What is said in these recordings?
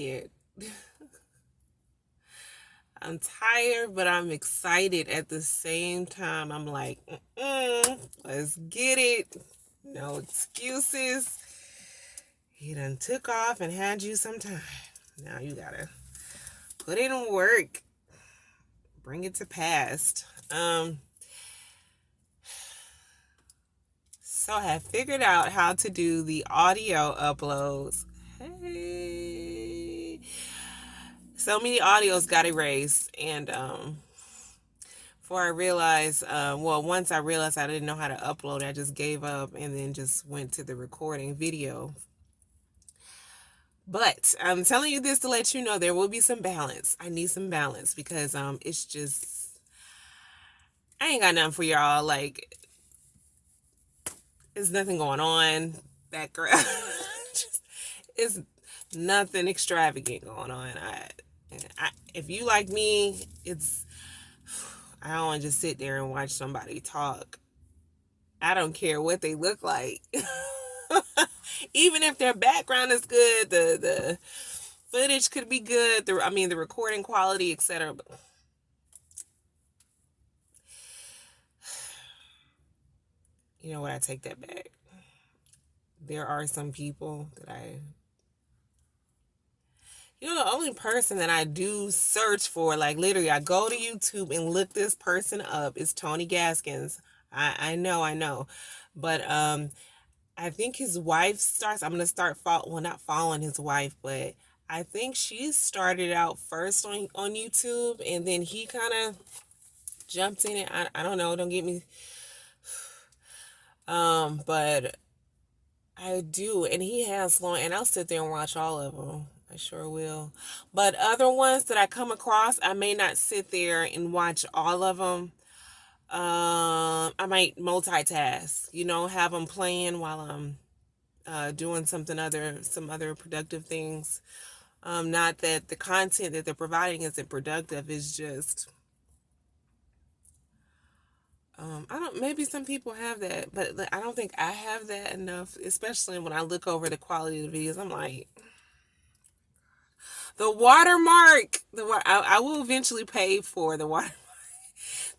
tired. I'm tired, but I'm excited at the same time. I'm like, let's get it. No excuses. He done took off and had you some time. Now you gotta put in work. Bring it to pass. So I have figured out how to do the audio uploads. Hey. So many audios got erased, and before I realized, once I realized I didn't know how to upload, I just gave up and then just went to the recording video. But I'm telling you this to let you know there will be some balance. I need some balance because it's just, I ain't got nothing for y'all. Like, there's nothing going on background. It's nothing extravagant going on. If you like me, I don't want to just sit there and watch somebody talk. I don't care what they look like. Even if their background is good, the footage could be good. The recording quality, etc. You know what? I take that back. There are some people that the only person that I do search for, like literally, I go to YouTube and look this person up is Tony Gaskins. I know, but I think his wife starts. I'm gonna start not following his wife, but I think she started out first on YouTube, and then he kind of jumped in it. I don't know. Don't get me. But I do, and he has long, and I'll sit there and watch all of them. I sure will. But other ones that I come across, I may not sit there and watch all of them. I might multitask, have them playing while I'm doing some other productive things. Not that the content that they're providing isn't productive, it's just, maybe some people have that, but I don't think I have that enough, especially when I look over the quality of the videos. I'm like, the watermark, I will eventually pay for the watermark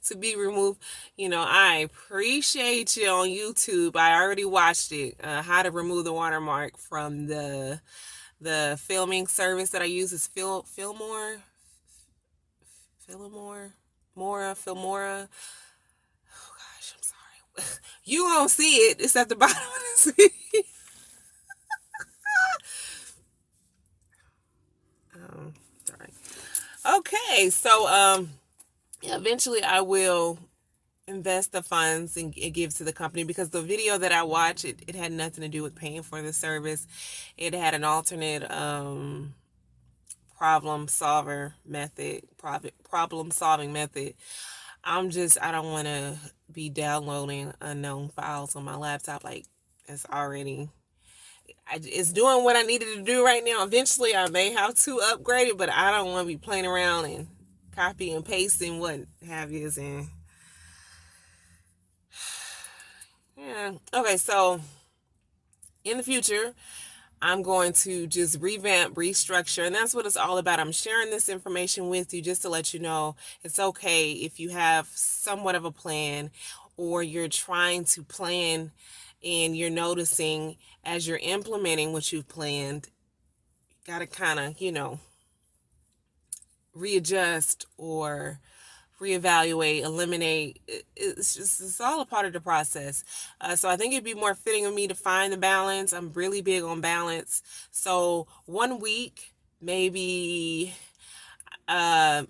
to be removed. I appreciate you on YouTube. I already watched it, how to remove the watermark from the filming service that I use is Filmora. Oh gosh, I'm sorry. You won't see it. It's at the bottom of the screen. Sorry. Okay, so eventually I will invest the funds and give to the company, because the video that I watched, it had nothing to do with paying for the service. It had an alternate problem solving method. I don't want to be downloading unknown files on my laptop. Like, it's doing what I needed to do right now. Eventually I may have to upgrade it, but I don't want to be playing around and copy and pasting what have you. And yeah. Okay, so in the future, I'm going to just revamp, restructure, and that's what it's all about. I'm sharing this information with you just to let you know it's okay if you have somewhat of a plan, or you're trying to plan and you're noticing as you're implementing what you've planned, you got to kind of, readjust or reevaluate, eliminate. It's all a part of the process. So I think it'd be more fitting of me to find the balance. I'm really big on balance. So 1 week, maybe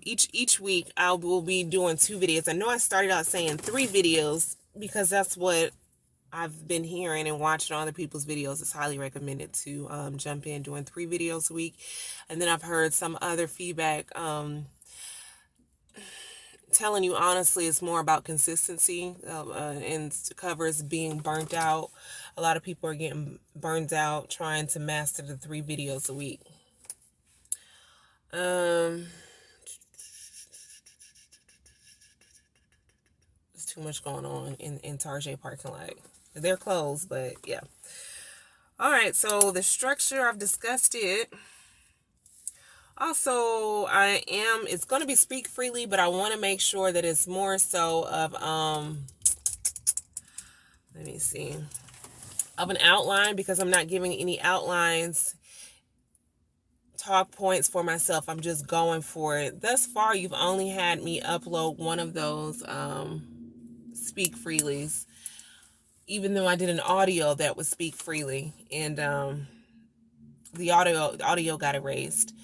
each week I will be doing 2 videos. I know I started out saying 3 videos because that's what I've been hearing and watching other people's videos. It's highly recommended to jump in doing 3 videos a week. And then I've heard some other feedback telling you honestly, it's more about consistency, and covers being burnt out. A lot of people are getting burnt out trying to master the 3 videos a week. There's too much going on in Target parking lot. They're closed, but yeah. All right, so the structure, I've discussed it. Also, it's going to be Speak Freely, but I want to make sure that it's more so of, let me see, of an outline, because I'm not giving any outlines, talk points for myself. I'm just going for it. Thus far, you've only had me upload one of those Speak Freelys, even though I did an audio that was Speak Freely, and the audio got erased.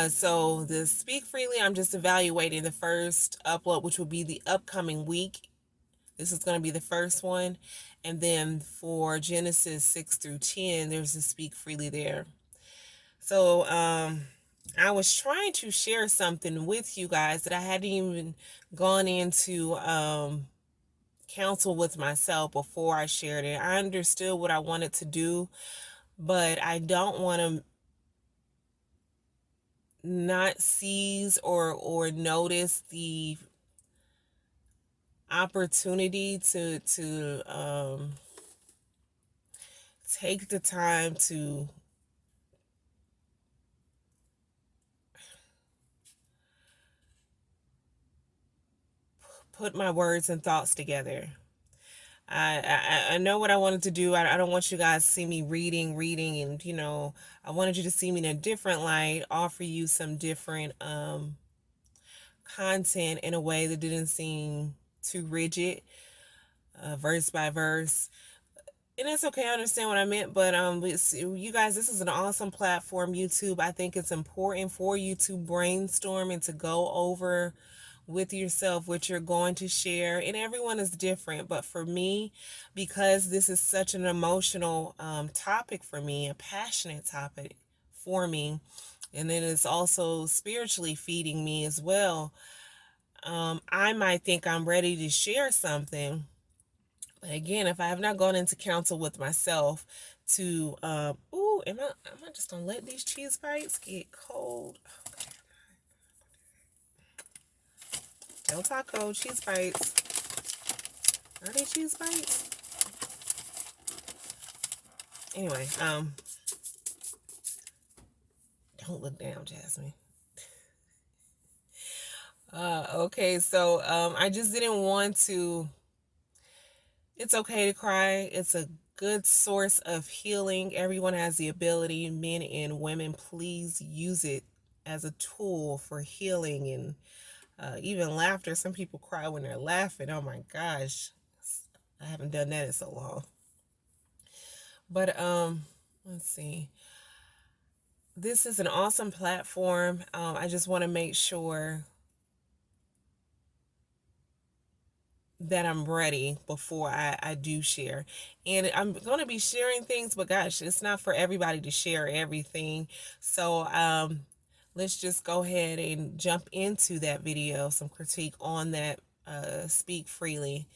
So the Speak Freely, I'm just evaluating the first upload, which will be the upcoming week. This is going to be the first one. And then for Genesis 6 through 10, there's a Speak Freely there. So I was trying to share something with you guys that I hadn't even gone into counsel with myself before I shared it. I understood what I wanted to do, but I don't want to not seize or notice the opportunity to take the time to put my words and thoughts together. I know what I wanted to do. I don't want you guys to see me reading, and I wanted you to see me in a different light, offer you some different content in a way that didn't seem too rigid, verse by verse. And it's okay, I understand what I meant, but you guys, this is an awesome platform, YouTube. I think it's important for you to brainstorm and to go over with yourself what you're going to share. And everyone is different, but for me, because this is such an emotional topic for me, a passionate topic for me, and then it's also spiritually feeding me as well, I might think I'm ready to share something. But again, if I have not gone into counsel with myself to, am I just gonna let these cheese bites get cold? Okay. Del Taco cheese bites. Are they cheese bites? Anyway, don't look down, Jasmine. Okay, so I just didn't want to. It's okay to cry. It's a good source of healing. Everyone has the ability, men and women. Please use it as a tool for healing and even laughter. Some people cry when they're laughing. Oh my gosh, I haven't done that in so long. But let's see. This is an awesome platform. I just want to make sure that I'm ready before I do share. And I'm going to be sharing things, but gosh, it's not for everybody to share everything. So let's just go ahead and jump into that video, some critique on that Speak Freely.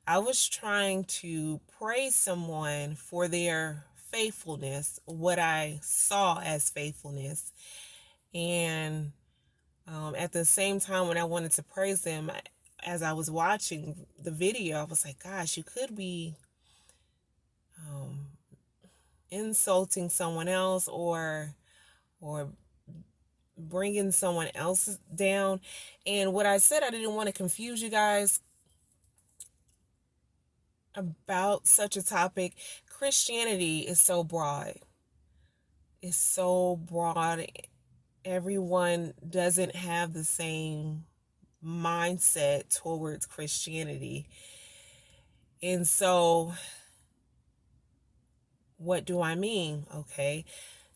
I was trying to praise someone for their faithfulness, what I saw as faithfulness. And at the same time, when I wanted to praise them, as I was watching the video, I was like, gosh, you could be insulting someone else or bringing someone else down. And what I said, I didn't want to confuse you guys about such a topic. Christianity is so broad. It's so broad. Everyone doesn't have the same mindset towards Christianity. And so what do I mean? Okay.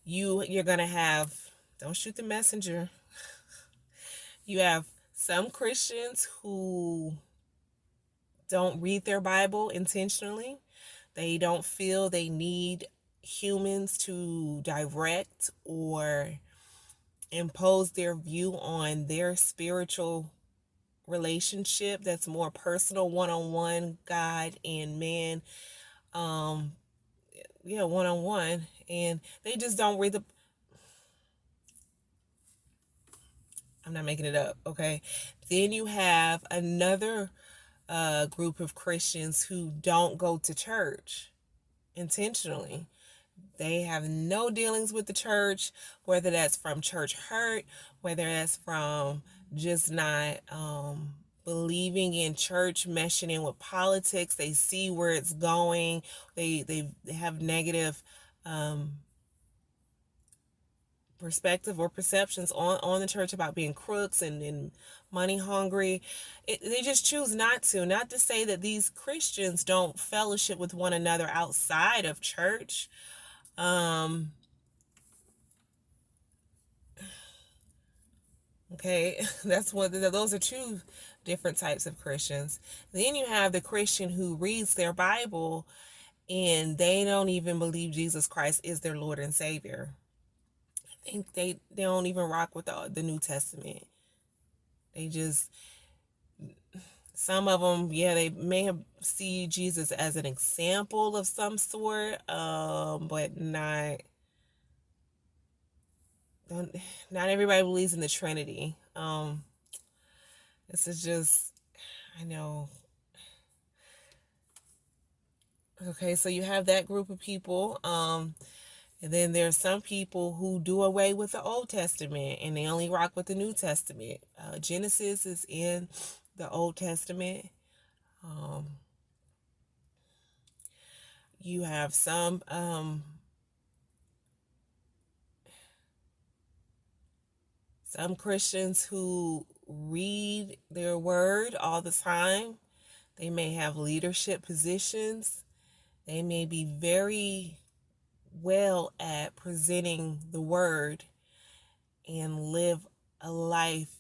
You're going to have, don't shoot the messenger. You have some Christians who don't read their Bible intentionally. They don't feel they need humans to direct or impose their view on their spiritual relationship that's more personal, one-on-one, God and man. One-on-one. And they just don't read the... I'm not making it up, okay? Then you have another group of Christians who don't go to church intentionally. They have no dealings with the church, whether that's from church hurt, whether that's from just not believing in church, meshing in with politics. They see where it's going. They have negative perspective or perceptions on the church about being crooks and money hungry. They just choose not to say that these Christians don't fellowship with one another outside of church. Okay, that's what those are two different types of Christians. Then you have the Christian who reads their Bible and they don't even believe Jesus Christ is their Lord and Savior. I think they don't even rock with the New Testament. They just, some of them, yeah, they may have see Jesus as an example of some sort, but don't, not everybody believes in the Trinity. This is just, I know. Okay, so you have that group of people. And then there's some people who do away with the Old Testament and they only rock with the New Testament. Genesis is in the Old Testament. You have some Christians who read their word all the time. They may have leadership positions. They may be very well at presenting the word and live a life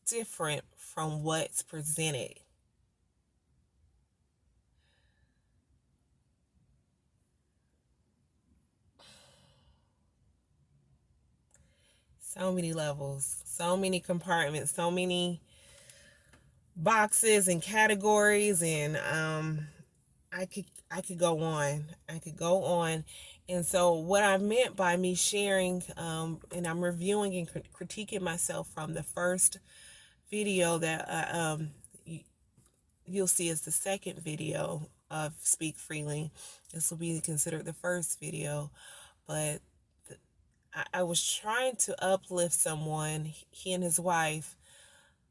different from what's presented. So many levels, so many compartments, so many boxes and categories, and I could go on. I could go on. And so what I meant by me sharing, and I'm reviewing and critiquing myself from the first video that you'll see as the second video of Speak Freely. This will be considered the first video, but I was trying to uplift someone. He and his wife,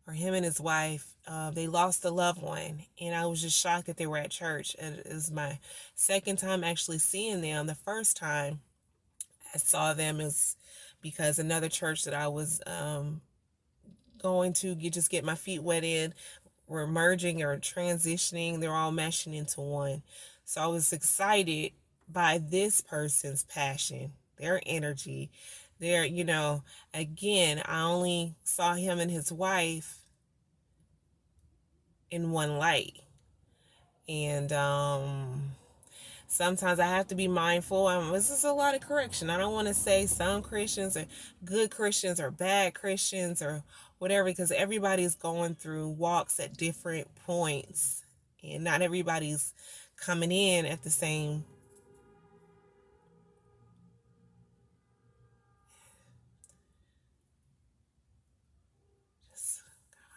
or him and his wife, they lost a loved one, and I was just shocked that they were at church. It is my second time actually seeing them. The first time I saw them is because another church that I was going to get my feet wet in were merging or transitioning. They're all meshing into one. So I was excited by this person's passion, their energy, their, again, I only saw him and his wife in one light. And sometimes I have to be mindful. This is a lot of correction. I don't want to say some Christians are good Christians or bad Christians or whatever, because everybody's going through walks at different points, and not everybody's coming in at the same.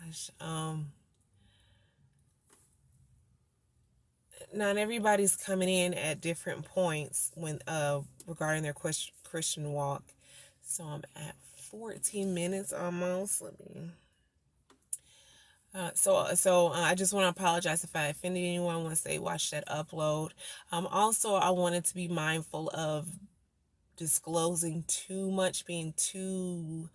Gosh, not everybody's coming in at different points when regarding their Christian walk. So I'm at 14 minutes almost. Let me. I just want to apologize if I offended anyone once they watch that upload. Also, I wanted to be mindful of disclosing too much, being too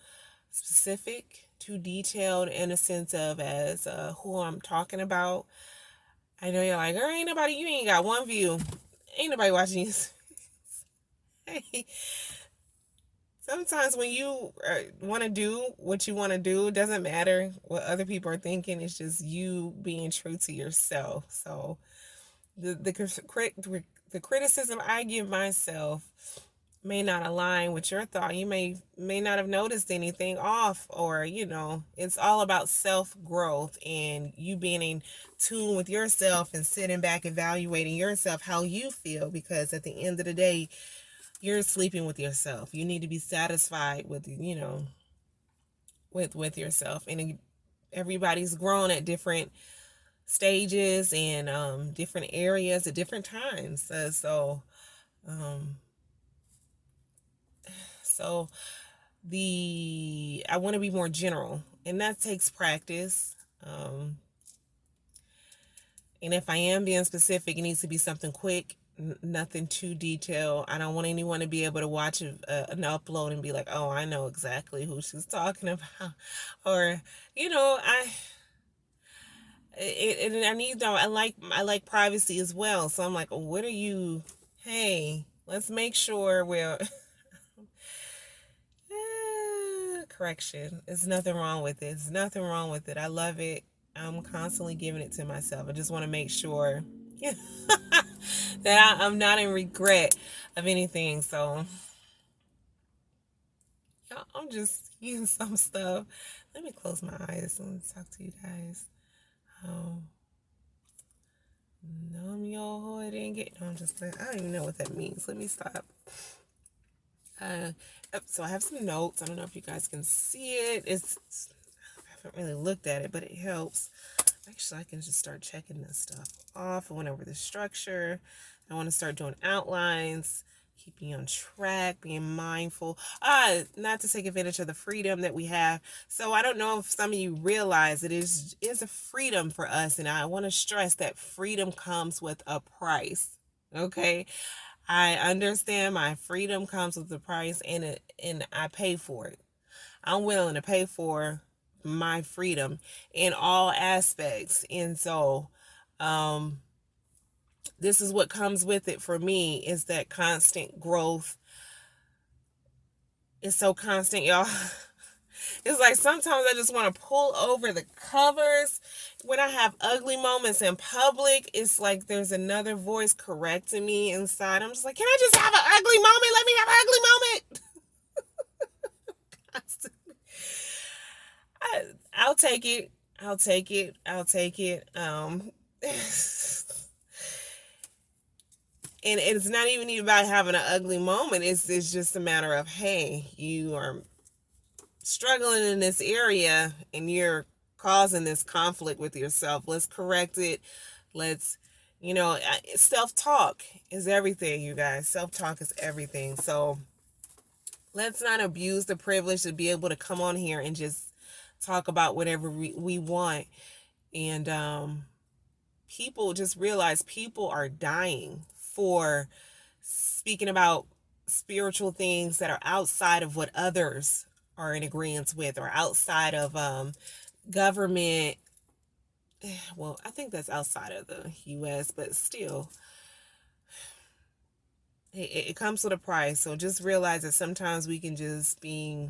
specific, too detailed in a sense of as who I'm talking about. I know you're like, girl, you ain't got one view. Ain't nobody watching you. Hey, sometimes when you want to do what you want to do, it doesn't matter what other people are thinking. It's just you being true to yourself. So the criticism I give myself may not align with your thought. You may not have noticed anything off, or it's all about self growth and you being in tune with yourself and sitting back evaluating yourself, how you feel, because at the end of the day, you're sleeping with yourself. You need to be satisfied with with yourself, and everybody's grown at different stages and different areas at different times. So Um, so I want to be more general, and that takes practice. And if I am being specific, it needs to be something quick, nothing too detailed. I don't want anyone to be able to watch an upload and be like, "Oh, I know exactly who she's talking about," or and I need though. I like privacy as well. So I'm like, what are you? Hey, let's make sure we're correction. There's nothing wrong with it. There's nothing wrong with it. I love it. I'm constantly giving it to myself. I just want to make sure that I'm not in regret of anything. So, yeah, I'm just using some stuff. Let me close my eyes and talk to you guys. Um, Numb your heart and get. No, I'm just like, I don't even know what that means. Let me stop. So I have some notes. I don't know if you guys can see it. I haven't really looked at it, but it helps. Actually, I can just start checking this stuff off. I went over the structure. I want to start doing outlines, keeping on track, being mindful. Not to take advantage of the freedom that we have. So I don't know if some of you realize it is a freedom for us, and I want to stress that freedom comes with a price. Okay, I understand my freedom comes with a price, and I pay for it. I'm willing to pay for my freedom in all aspects. And so this is what comes with it for me, is that constant growth. It's so constant, y'all. It's like sometimes I just want to pull over the covers. When I have ugly moments in public, it's like there's another voice correcting me inside. I'm just like, can I just have an ugly moment? Let me have an ugly moment. I'll take it. I'll take it. I'll take it. And it's not even about having an ugly moment. It's just a matter of, hey, you are struggling in this area and you're causing this conflict with yourself. Let's correct it. Let's, self-talk is everything, you guys. Self-talk is everything. So let's not abuse the privilege to be able to come on here and just talk about whatever we want. And people just realize people are dying for speaking about spiritual things that are outside of what others are in agreement with, or outside of government. Well, I think that's outside of the US, but still, it comes with a price. So just realize that sometimes we can just be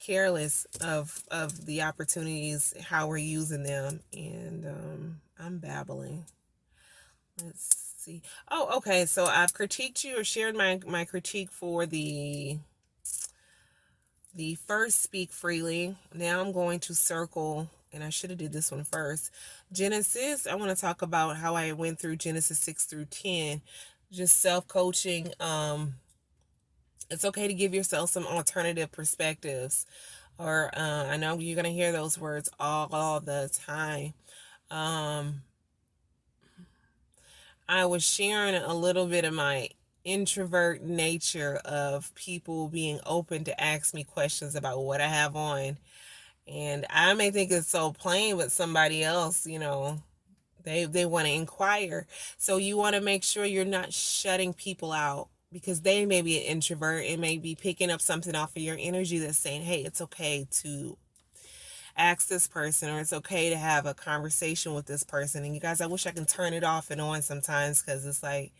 careless of the opportunities, how we're using them. And I'm babbling. Let's see. Oh, okay. So I've critiqued you, or shared my critique for the first Speak Freely. Now I'm going to circle, and I should have did this one first. Genesis. I want to talk about how I went through Genesis 6 through 10. Just self-coaching. It's okay to give yourself some alternative perspectives. Or I know you're going to hear those words all the time. I was sharing a little bit of my introvert nature, of people being open to ask me questions about what I have on. And I may think it's so plain, but somebody else, they want to inquire. So you want to make sure you're not shutting people out, because they may be an introvert and may be picking up something off of your energy that's saying, hey, it's okay to ask this person, or it's okay to have a conversation with this person. And you guys, I wish I can turn it off and on sometimes, because it's like,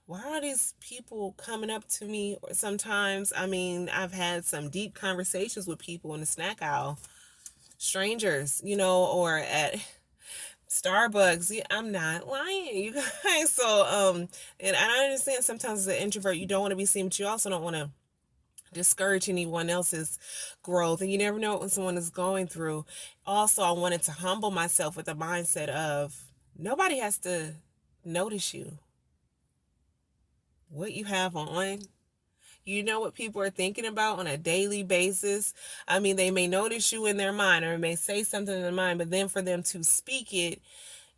why are these people coming up to me? Or sometimes, I mean, I've had some deep conversations with people in the snack aisle, strangers, or at Starbucks. Yeah, I'm not lying, you guys. So, and I understand sometimes as an introvert, you don't want to be seen, but you also don't want to discourage anyone else's growth, and you never know what someone is going through. Also, I wanted to humble myself with the mindset of, nobody has to notice you, what you have on. You know what people are thinking about on a daily basis. I mean, they may notice you in their mind, or may say something in their mind, but then for them to speak it,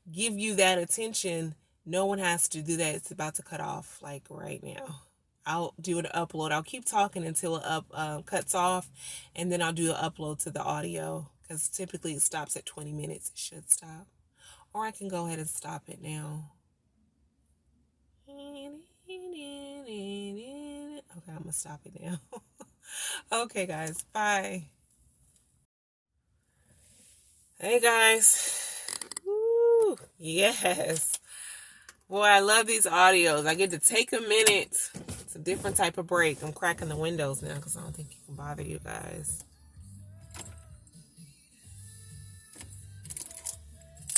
give you that attention, No one has to do that. It's about to cut off like right now. I'll do an upload. I'll keep talking until it cuts off, and then I'll do an upload to the audio because typically it stops at 20 minutes. It should stop. Or I can go ahead and stop it now. Okay, I'm going to stop it now. Okay, guys. Bye. Hey, guys. Woo, yes. Boy, I love these audios. I get to take a minute. It's a different type of break. I'm cracking the windows now because I don't think it can bother you guys.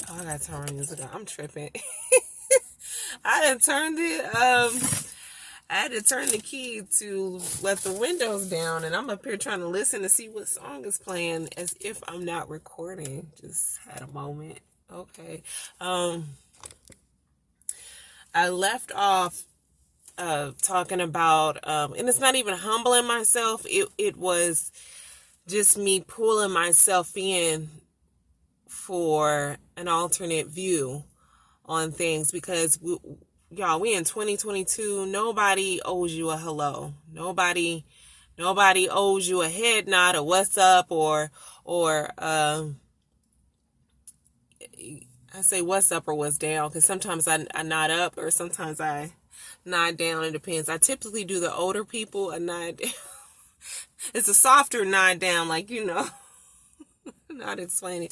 Oh, I gotta turn my music on. I'm tripping. I had turned it. I had to turn the key to let the windows down, and I'm up here trying to listen to see what song is playing as if I'm not recording. Just had a moment. Okay. I left off talking about, and it's not even humbling myself. It was just me pulling myself in for an alternate view on things because y'all, we in 2022. Nobody owes you a hello. Nobody owes you a head nod or what's up or I say what's up or what's down because sometimes I nod up or sometimes I nod down. It depends. I typically do the older people a nod. It's a softer nod down, like, not explaining.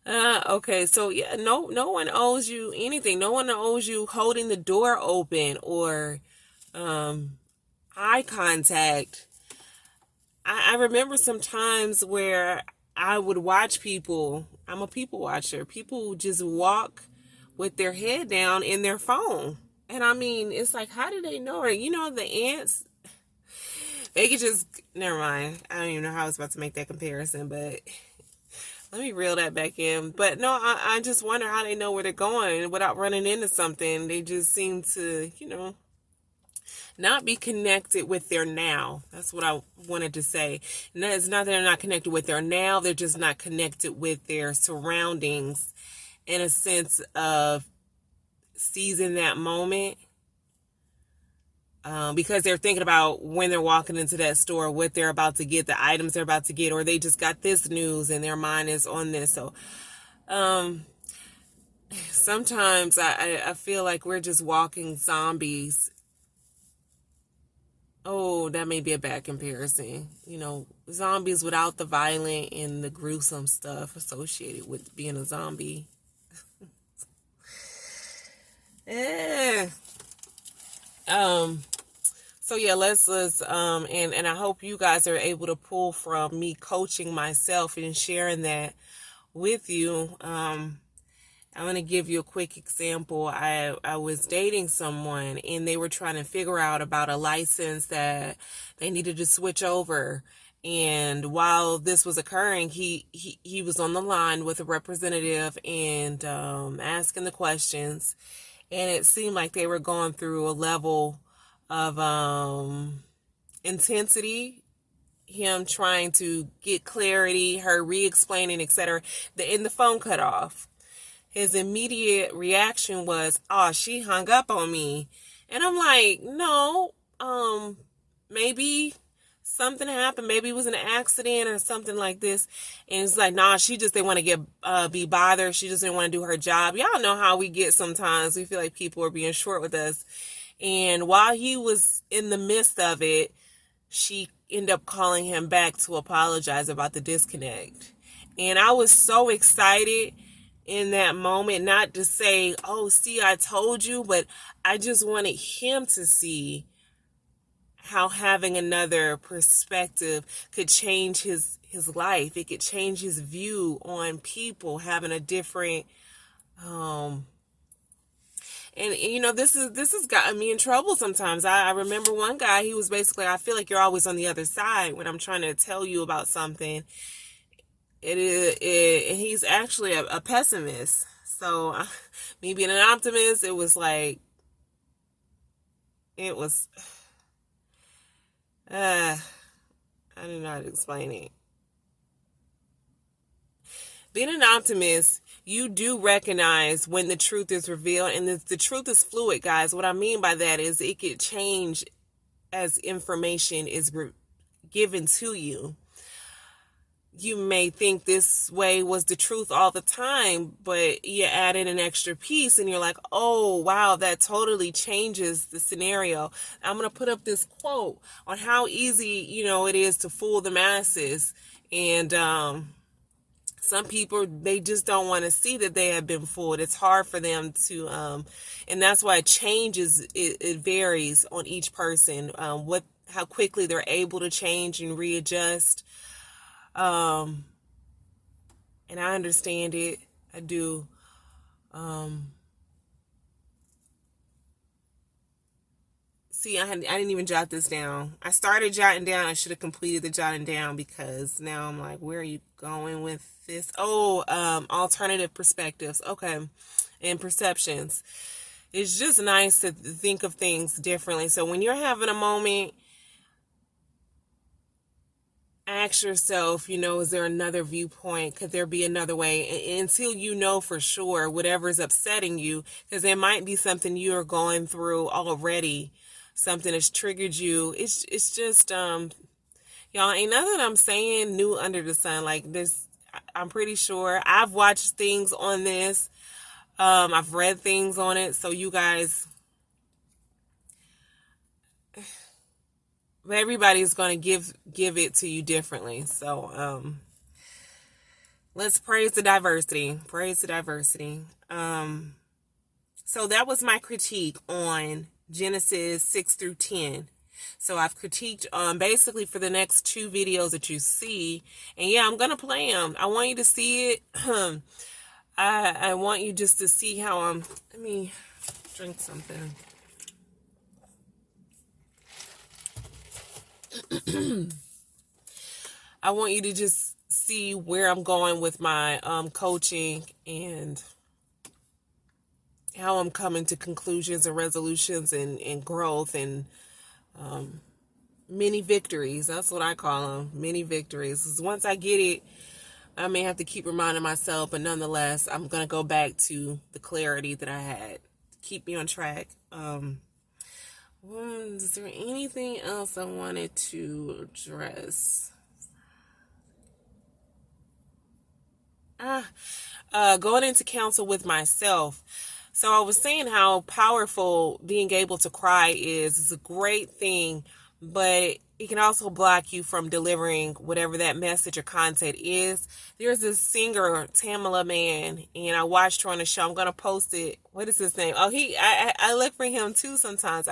Okay, so yeah, no one owes you anything. No one owes you holding the door open or eye contact. I remember some times where I would watch people. I'm a people watcher. People just walk with their head down in their phone. And I mean, it's like, how do they know it? The ants, they could just, never mind. I don't even know how I was about to make that comparison, but let me reel that back in. But no, I just wonder how they know where they're going without running into something. They just seem to, not be connected with their now. That's what I wanted to say. And it's not that they're not connected with their now. They're just not connected with their surroundings in a sense of seizing that moment. Because they're thinking about when they're walking into that store, what they're about to get, the items they're about to get, or they just got this news and their mind is on this. So sometimes I feel like we're just walking zombies. Oh, that may be a bad comparison. Zombies without the violent and the gruesome stuff associated with being a zombie. eh. So yeah, let's and I hope you guys are able to pull from me coaching myself and sharing that with you. I'm going to give you a quick example. I was dating someone and they were trying to figure out about a license that they needed to switch over. And while this was occurring, he was on the line with a representative and asking the questions. And it seemed like they were going through a level of intensity, him trying to get clarity, her re-explaining, etc. And the phone cut off. His immediate reaction was, "Oh, she hung up on me." And I'm like, "No, maybe something happened. Maybe it was an accident or something like this." And it's like, "Nah, she just didn't want to be bothered. She just didn't want to do her job." Y'all know how we get sometimes. We feel like people are being short with us. And while he was in the midst of it, she ended up calling him back to apologize about the disconnect. And I was so excited in that moment, not to say, "Oh, see, I told you," but I just wanted him to see how having another perspective could change his life. It could change his view on people, having a different and this has gotten me in trouble sometimes. I remember one guy, he was basically, "I feel like you're always on the other side when I'm trying to tell you about something." And he's actually a pessimist. So me being an optimist, it was like, it was, I don't know how to explain it. Being an optimist, you do recognize when the truth is revealed, and the truth is fluid, guys. What I mean by that is it could change as information is given to you. You may think this way was the truth all the time, but you added an extra piece and you're like, oh, wow, that totally changes the scenario. I'm going to put up this quote on how easy, it is to fool the masses. And some people, they just don't want to see that they have been fooled. It's hard for them to, and that's why it changes. It varies on each person, how quickly they're able to change and readjust. And I understand it. I do. See, I didn't even jot this down. I started jotting down. I should have completed the jotting down, because now I'm like, where are you going with this? Oh, alternative perspectives. Okay. And perceptions. It's just nice to think of things differently. So when you're having a moment, ask yourself, is there another viewpoint? Could there be another way? Until you know for sure whatever's upsetting you, because there might be something you're going through already, something that's triggered you. It's just, y'all, ain't nothing I'm saying new under the sun. Like this, I'm pretty sure I've watched things on this. I've read things on it. So you guys, everybody's going to give it to you differently. So, let's praise the diversity. Praise the diversity. So that was my critique on Genesis 6 through 10. So I've critiqued basically for the next 2 videos that you see. And yeah, I'm going to play them. I want you to see it. I want you just to see how let me drink something. I want you to just see where I'm going with my coaching and how I'm coming to conclusions and resolutions and growth and mini victories. That's what I call them, mini victories. 'Cause once I get it, I may have to keep reminding myself, but nonetheless, I'm going to go back to the clarity that I had. Keep me on track. Is there anything else I wanted to address? Going into counsel with myself. So I was saying how powerful being able to cry is. It's a great thing, but it can also block you from delivering whatever that message or content is. There's this singer, Tamala Man, and I watched her on the show. I'm going to post it. What is his name? Oh, I look for him too sometimes.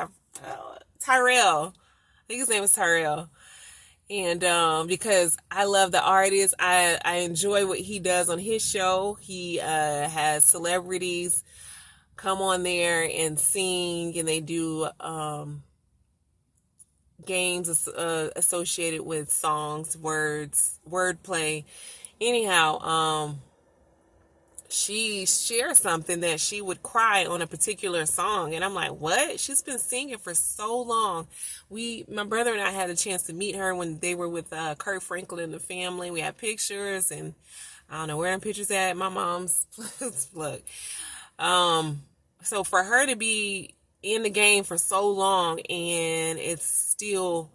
Tyrell. I think his name is Tyrell. And because I love the artist, I enjoy what he does on his show. He has celebrities come on there and sing, and they do games associated with songs, words, wordplay. Anyhow, she shared something that she would cry on a particular song, and I'm like, what? She's been singing for so long. My brother and I had a chance to meet her when they were with Kurt Franklin and the family. We had pictures, and I don't know where them pictures at. My mom's look. So for her to be in the game for so long and it's still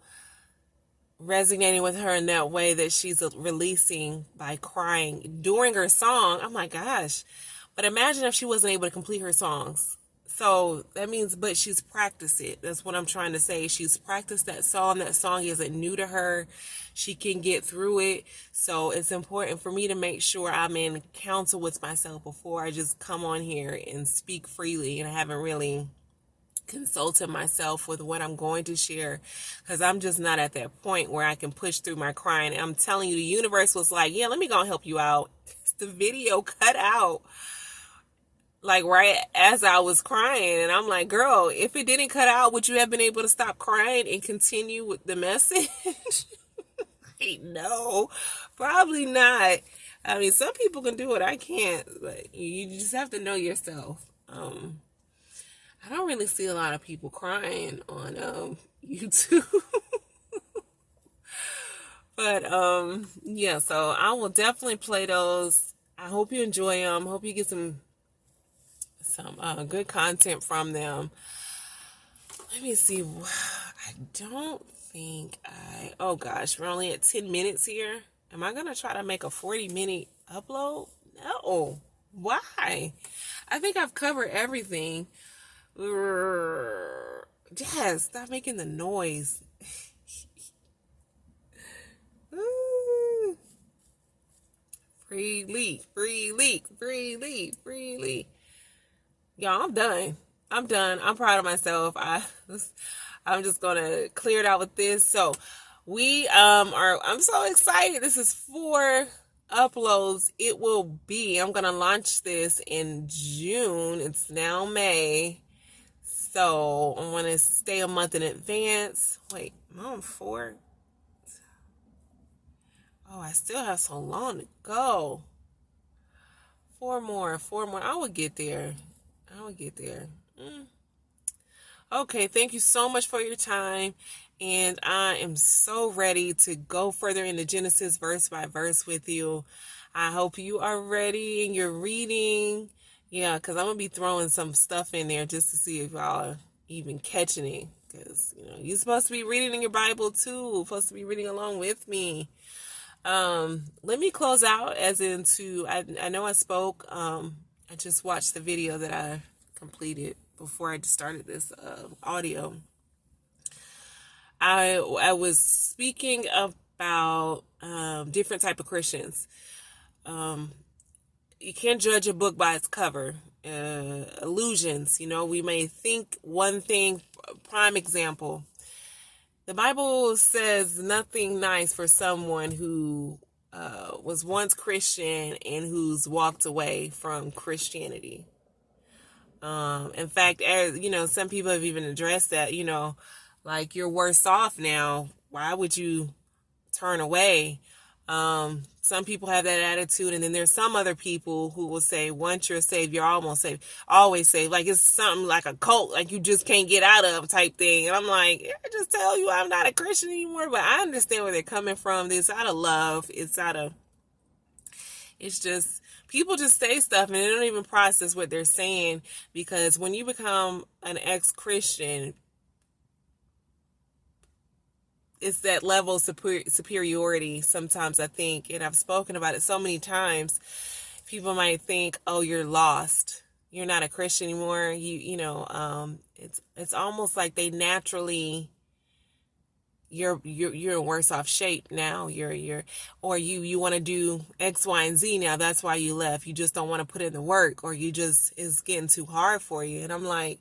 resonating with her in that way that she's releasing by crying during her song, I'm like, gosh. But imagine if she wasn't able to complete her songs. So that means, but she's practiced it. That's what I'm trying to say. She's practiced that song. That song isn't new to her. She can get through it. So it's important for me to make sure I'm in counsel with myself before I just come on here and speak freely. And I haven't really consulted myself with what I'm going to share, because I'm just not at that point where I can push through my crying. And I'm telling you, the universe was like, yeah, let me go and help you out. The video cut out like right as I was crying, and I'm like, girl, if it didn't cut out, would you have been able to stop crying and continue with the message? No, probably not. I mean, some people can do it, I can't, but you just have to know yourself. I don't really see a lot of people crying on YouTube. But yeah, so I will definitely play those I hope you enjoy them. Hope you get some good content from them. Let me see. I don't think oh gosh, we're only at 10 minutes here. Am I going to try to make a 40-minute upload? No. Why? I think I've covered everything. Yes, stop making the noise. FreeLeigh, FreeLeigh, FreeLeigh, FreeLeigh. Y'all, I'm done. I'm done. I'm proud of myself. I'm just gonna clear it out with this. So we I'm so excited. This is 4 uploads. It will be, I'm gonna launch this in June. It's now May. So I want to stay a month in advance. Wait, I'm on 4. Oh, I still have so long to go. 4 more. I will get there. Okay, thank you so much for your time. And I am so ready to go further into Genesis verse by verse with you. I hope you are ready and you're reading. Yeah, because I'm going to be throwing some stuff in there just to see if y'all are even catching it. Because, you're supposed to be reading in your Bible too. You're supposed to be reading along with me. Let me close out as into, I know I spoke, I just watched the video that I completed before I started this audio. I was speaking about different type of Christians. You can't judge a book by its cover. Illusions, we may think one thing. Prime example. The Bible says nothing nice for someone who was once Christian and who's walked away from Christianity. In fact, as some people have even addressed that, like, you're worse off now. Why would you turn away? Some people have that attitude, and then there's some other people who will say, once you're saved, you're almost saved, always saved. Like, it's something like a cult, like you just can't get out of type thing. And I'm like, I just tell you I'm not a Christian anymore, but I understand where they're coming from. It's out of love. It's just, people just say stuff and they don't even process what they're saying, because when you become an ex-Christian, it's that level of superiority sometimes, I think, and I've spoken about it so many times. People might think, oh, you're lost. You're not a Christian anymore. It's almost like they naturally, you're in worse off shape now. You want to do X, Y, and Z now. That's why you left. You just don't want to put in the work, or it's getting too hard for you. And I'm like,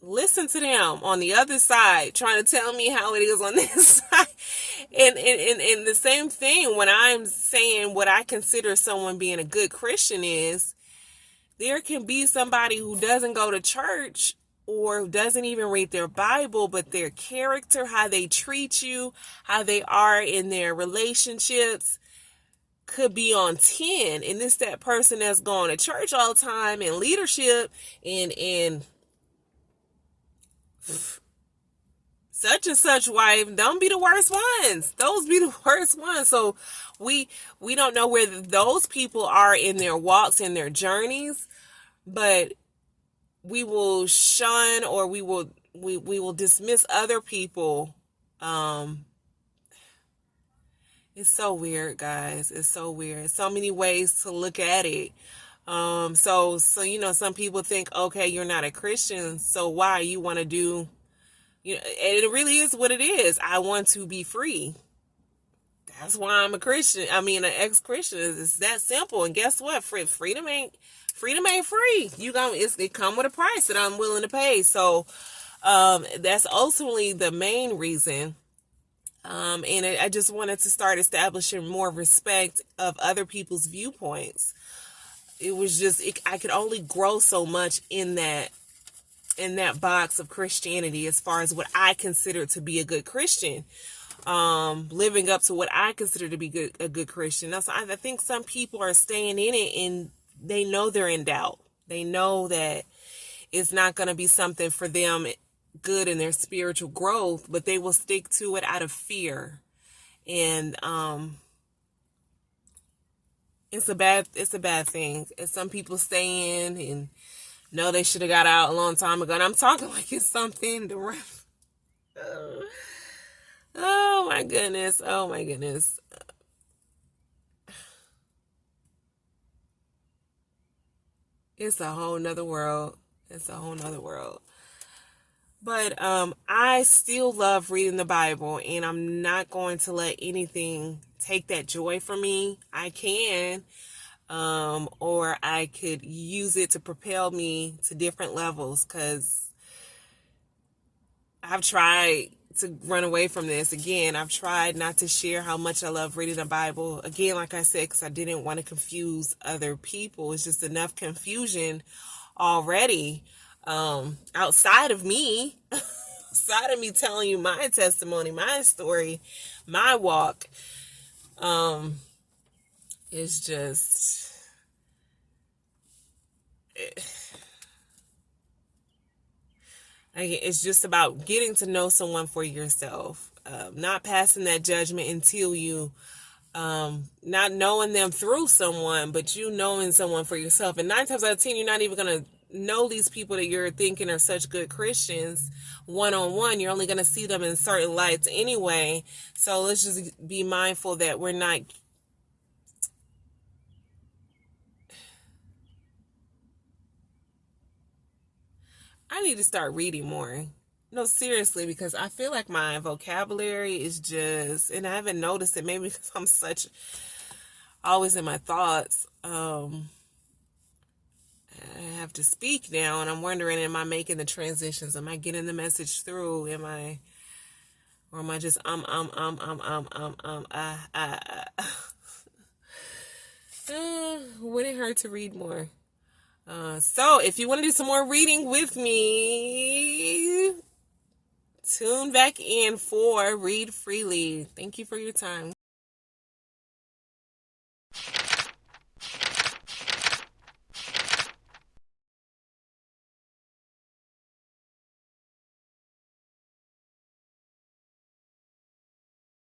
listen to them on the other side trying to tell me how it is on this side. And the same thing when I'm saying what I consider someone being a good Christian is, there can be somebody who doesn't go to church or doesn't even read their Bible, but their character, how they treat you, how they are in their relationships, could be on 10. And it's that person that's going to church all the time and leadership and such and such wife, don't be the worst ones. Those be the worst ones. So we don't know where those people are in their walks, in their journeys, but we will shun, or we will dismiss other people. It's so weird, guys. It's so weird. So many ways to look at it. So some people think, okay, you're not a Christian, so why you want to do, and it really is what it is. I want to be free. That's why I'm a Christian. I mean, an ex-Christian. It's that simple. And guess what? Freedom ain't free. It come with a price that I'm willing to pay. So, that's ultimately the main reason. And I just wanted to start establishing more respect of other people's viewpoints. It was just, I could only grow so much in that box of Christianity, as far as what I consider to be a good Christian, living up to what I consider to be a good Christian. So I think some people are staying in it and they know they're in doubt. They know that it's not going to be something for them good in their spiritual growth, but they will stick to it out of fear. And it's a bad thing. And some people stay in and know they should have got out a long time ago. And I'm talking like it's something to run. Oh my goodness. Oh my goodness. It's a whole nother world. It's a whole nother world. But I still love reading the Bible, and I'm not going to let anything take that joy from me. I can, or I could use it to propel me to different levels, because I've tried to run away from this. Again, I've tried not to share how much I love reading the Bible. Again, like I said, because I didn't want to confuse other people. It's just enough confusion already, outside of me. Outside of me telling you my testimony, my story, my walk. It's just... It's just about getting to know someone for yourself, not passing that judgment until you, not knowing them through someone, but you knowing someone for yourself. And 9 times out of 10, you're not even going to know these people that you're thinking are such good Christians one-on-one. You're only going to see them in certain lights anyway. So let's just be mindful that we're not... I need to start reading more. No, seriously, because I feel like my vocabulary is just, and I haven't noticed it, maybe because I'm such always in my thoughts. I have to speak now, and I'm wondering, am I making the transitions? Am I getting the message through? Or am I just Would it hurt to read more? So if you want to do some more reading with me, tune back in for Read Freely. Thank you for your time.